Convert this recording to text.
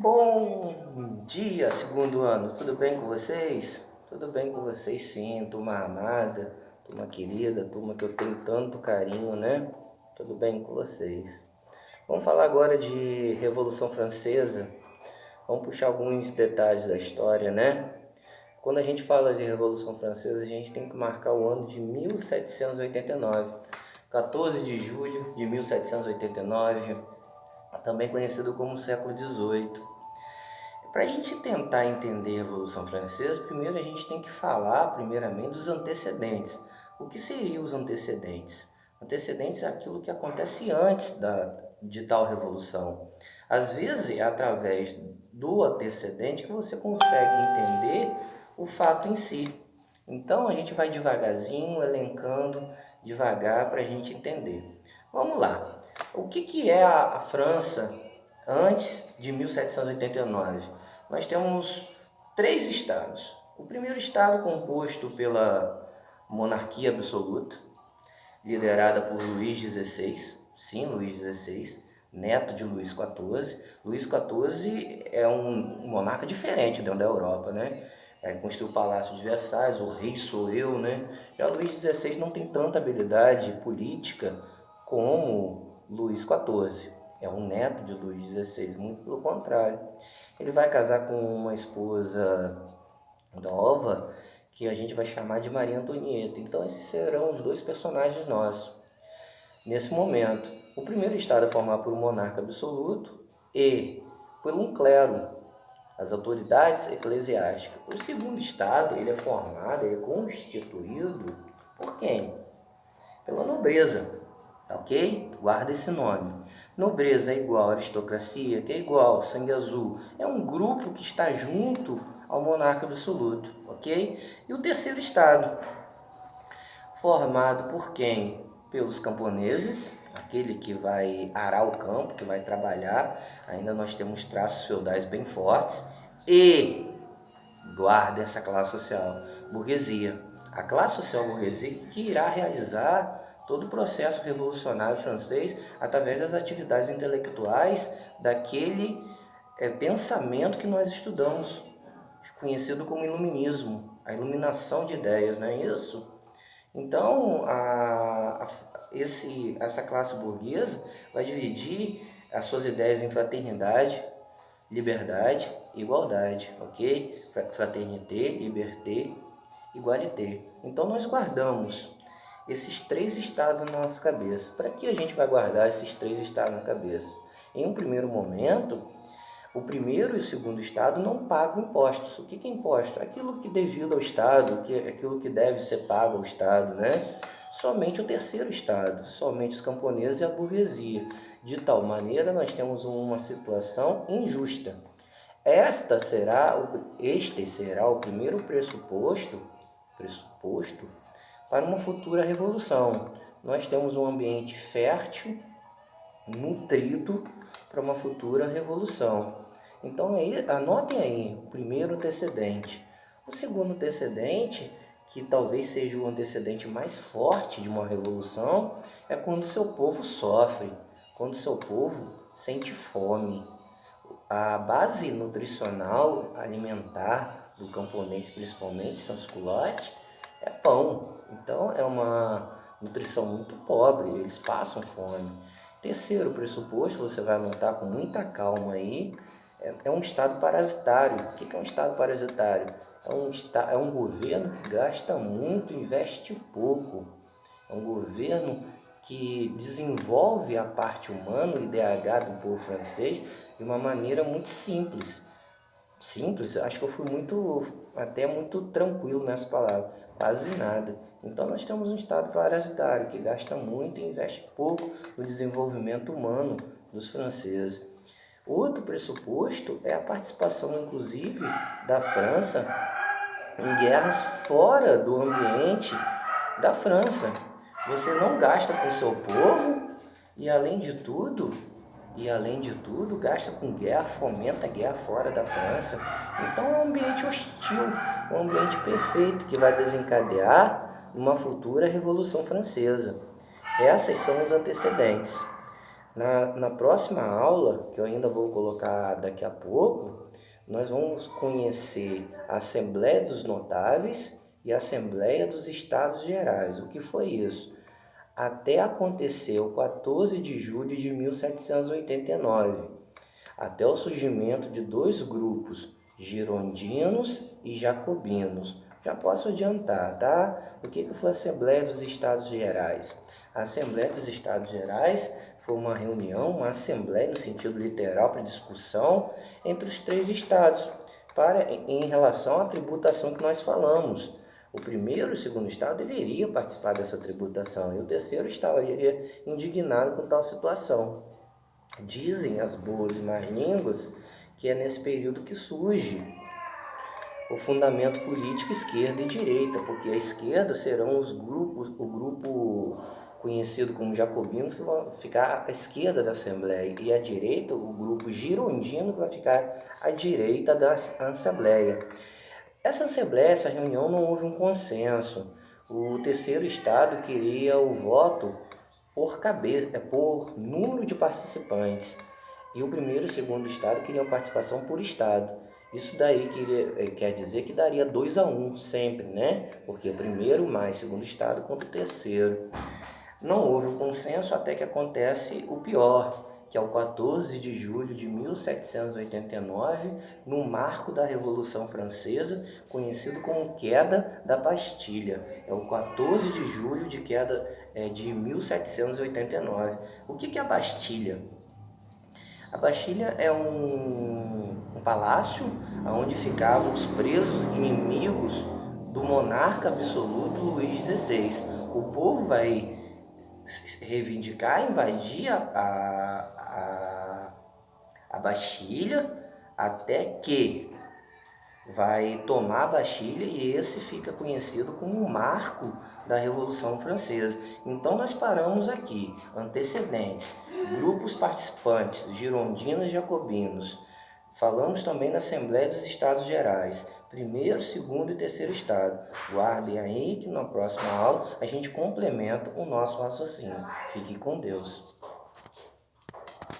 Bom dia, segundo ano. Tudo bem com vocês? Tudo bem com vocês, sim. Turma amada, turma querida, turma que eu tenho tanto carinho, né? Tudo bem com vocês? Vamos falar agora de Revolução Francesa. Vamos puxar alguns detalhes da história, né? Quando a gente fala de Revolução Francesa, a gente tem que marcar o ano de 1789. 14 de julho de 1789, também conhecido como século XVIII. Para a gente tentar entender a Revolução Francesa, primeiro a gente tem que falar, primeiramente, dos antecedentes. O que seriam os antecedentes? Antecedentes é aquilo que acontece antes de tal revolução. Às vezes é através do antecedente que você consegue entender o fato em si. Então a gente vai devagarzinho, elencando devagar para a gente entender. Vamos lá. O que é a França antes de 1789? Nós temos três estados. O primeiro estado composto pela monarquia absoluta, liderada por Luís XVI, sim, Luís XVI, neto de Luís XIV. Luís XIV é um monarca diferente dentro da Europa, né? Construiu o Palácio de Versalhes, o rei sou eu, né? Já Luís XVI não tem tanta habilidade política como Luís XIV. É um neto de Luís XVI, muito pelo contrário. Ele vai casar com uma esposa nova que a gente vai chamar de Maria Antonieta. Então esses serão os dois personagens nossos nesse momento. O primeiro estado é formado por um monarca absoluto e por um clero, as autoridades eclesiásticas. O segundo estado ele é constituído por quem? Pela nobreza, ok? Guarda esse nome. Nobreza é igual à aristocracia, que é igual ao sangue azul. É um grupo que está junto ao monarca absoluto, ok? E o terceiro estado, formado por quem? Pelos camponeses, aquele que vai arar o campo, que vai trabalhar. Ainda nós temos traços feudais bem fortes. E guarda essa classe social, burguesia. A classe social burguesia que irá realizar todo o processo revolucionário francês através das atividades intelectuais daquele pensamento que nós estudamos, conhecido como iluminismo, a iluminação de ideias, não é isso? Então, essa classe burguesa vai dividir as suas ideias em fraternidade, liberdade, igualdade, ok? Fraternité, liberté, igualité. Então nós guardamos esses três estados na nossa cabeça. Para que a gente vai guardar esses três estados na cabeça? Em um primeiro momento, o primeiro e o segundo estado não pagam impostos. O que é imposto? Aquilo que é devido ao estado, aquilo que deve ser pago ao estado, né? Somente o terceiro estado, somente os camponeses e a burguesia. De tal maneira, nós temos uma situação injusta. Este será o primeiro pressuposto para uma futura revolução. Nós temos um ambiente fértil, nutrido para uma futura revolução. Então, anotem aí o primeiro antecedente. O segundo antecedente, que talvez seja o antecedente mais forte de uma revolução, é quando seu povo sofre, quando seu povo sente fome. A base nutricional alimentar do camponês, principalmente sans-culotte, é pão. Então é uma nutrição muito pobre, eles passam fome. Terceiro pressuposto, você vai anotar com muita calma aí, é um estado parasitário. O que é um estado parasitário? É um governo que gasta muito, investe pouco. É um governo que desenvolve a parte humana, o IDH do povo francês, de uma maneira muito simples. Simples, acho que eu fui até muito tranquilo nessa palavra, quase nada. Então nós temos um estado parasitário que gasta muito e investe pouco no desenvolvimento humano dos franceses. Outro pressuposto é a participação, inclusive, da França em guerras fora do ambiente da França. Você não gasta com seu povo e além de tudo, gasta com guerra, fomenta a guerra fora da França. Então é um ambiente hostil, um ambiente perfeito que vai desencadear uma futura Revolução Francesa. Essas são os antecedentes. Na próxima aula, que eu ainda vou colocar daqui a pouco, nós vamos conhecer a Assembleia dos Notáveis e a Assembleia dos Estados Gerais. O que foi isso? Até aconteceu 14 de julho de 1789, até o surgimento de dois grupos, girondinos e jacobinos. Já posso adiantar, tá? O que foi a Assembleia dos Estados Gerais? A Assembleia dos Estados Gerais foi uma reunião, uma assembleia no sentido literal para discussão entre os três estados em relação à tributação que nós falamos. O primeiro e o segundo estado deveria participar dessa tributação e o terceiro estaria indignado com tal situação. Dizem as boas e más línguas que é nesse período que surge o fundamento político esquerda e direita, porque a esquerda serão o grupo conhecido como jacobinos, que vão ficar à esquerda da Assembleia, e a direita, o grupo girondino, que vai ficar à direita da Assembleia. Essa reunião não houve um consenso. O terceiro estado queria o voto por número de participantes. E o primeiro e o segundo estado queriam participação por estado. Isso daí quer dizer que daria 2-1 sempre, né? Porque primeiro mais segundo estado contra o terceiro. Não houve o consenso até que acontece o pior, que é o 14 de julho de 1789, no marco da Revolução Francesa, conhecido como Queda da Bastilha. É o 14 de julho de queda de 1789. O que é a Bastilha? A Bastilha é um palácio onde ficavam os presos inimigos do monarca absoluto Luís XVI. O povo vai reivindicar, invadir a Bastilha, até que vai tomar a Bastilha, e esse fica conhecido como o marco da Revolução Francesa. Então nós paramos aqui, antecedentes, grupos participantes, girondinos e jacobinos. Falamos também na Assembleia dos Estados Gerais, primeiro, segundo e terceiro estado. Guardem aí que na próxima aula a gente complementa o nosso raciocínio. Fique com Deus.